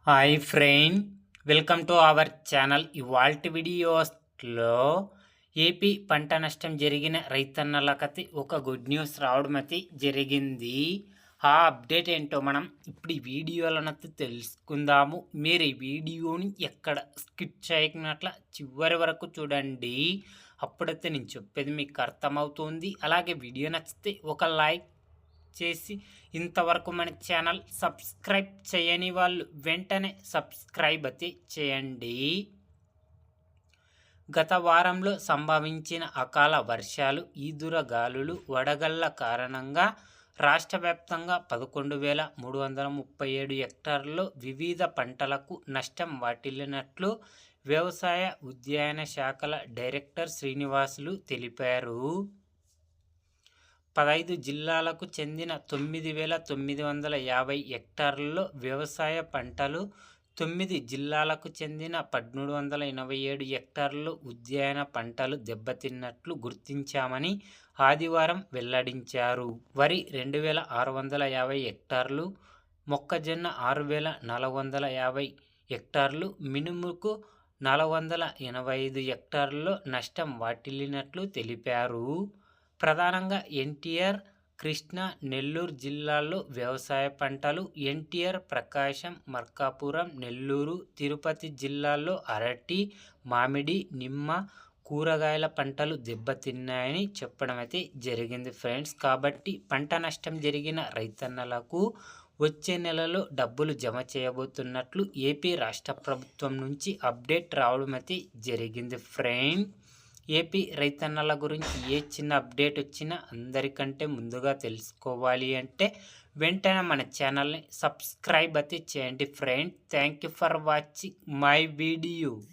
Hi friend, welcome to our channel. ఇవాల్టి వీడియోస్లో AP పంట నష్టం జరిగిన రైతన్నలకైతే ఒక గుడ్ న్యూస్ రావడం అయితే జరిగింది. ఆ అప్డేట్ ఏంటో మనం ఇప్పుడు ఈ వీడియోలనైతే తెలుసుకుందాము. మీరు ఈ వీడియోని ఎక్కడ స్కిప్ చేయకున్నట్ల చివరి వరకు చూడండి. అప్పుడైతే నేను చెప్పేది మీకు అర్థమవుతుంది. అలాగే వీడియో నచ్చితే ఒక లైక్ చేసి ఇంతవరకు మన ఛానల్ సబ్స్క్రైబ్ చేయని వాళ్ళు వెంటనే సబ్స్క్రైబ్ అయితే చేయండి. గత వారంలో సంభవించిన అకాల వర్షాలు, ఈదురుగాలులు, వడగళ్ల కారణంగా రాష్ట్ర వ్యాప్తంగా 11,337 హెక్టార్లలో వివిధ పంటలకు నష్టం వాటిల్లినట్లు వ్యవసాయ ఉద్యాన శాఖల డైరెక్టర్ శ్రీనివాసులు తెలిపారు. 15 జిల్లాలకు చెందిన 9,950 హెక్టార్లలో వ్యవసాయ పంటలు, 9 జిల్లాలకు చెందిన 1,387 హెక్టార్లలో ఉద్యాన పంటలు దెబ్బతిన్నట్లు గుర్తించామని ఆదివారం వెల్లడించారు. వరి 2,650 హెక్టార్లు, మొక్కజొన్న 6,450 హెక్టార్లు, మినుముకు 485 హెక్టార్లలో నష్టం వాటిల్లినట్లు తెలిపారు. ప్రధానంగా ఎన్టీఆర్, కృష్ణా, నెల్లూరు జిల్లాల్లో వ్యవసాయ పంటలు, ఎన్టీఆర్, ప్రకాశం, మార్కాపురం, నెల్లూరు, తిరుపతి జిల్లాల్లో అరటి, మామిడి, నిమ్మ, కూరగాయల పంటలు దెబ్బతిన్నాయని చెప్పడం అయితే జరిగింది ఫ్రెండ్స్. కాబట్టి పంట నష్టం జరిగిన రైతన్నలకు వచ్చే నెలలో డబ్బులు జమ చేయబోతున్నట్లు ఏపీ రాష్ట్ర ప్రభుత్వం నుంచి అప్డేట్ రావడం అయితే జరిగింది ఫ్రెండ్. ఏపీ రైతన్నల గురించి ఏ చిన్న అప్డేట్ వచ్చినా అందరికంటే ముందుగా తెలుసుకోవాలి అంటే వెంటనే మన ఛానల్ని సబ్స్క్రైబ్ అయితే చేయండి friend. Thank you for watching my video.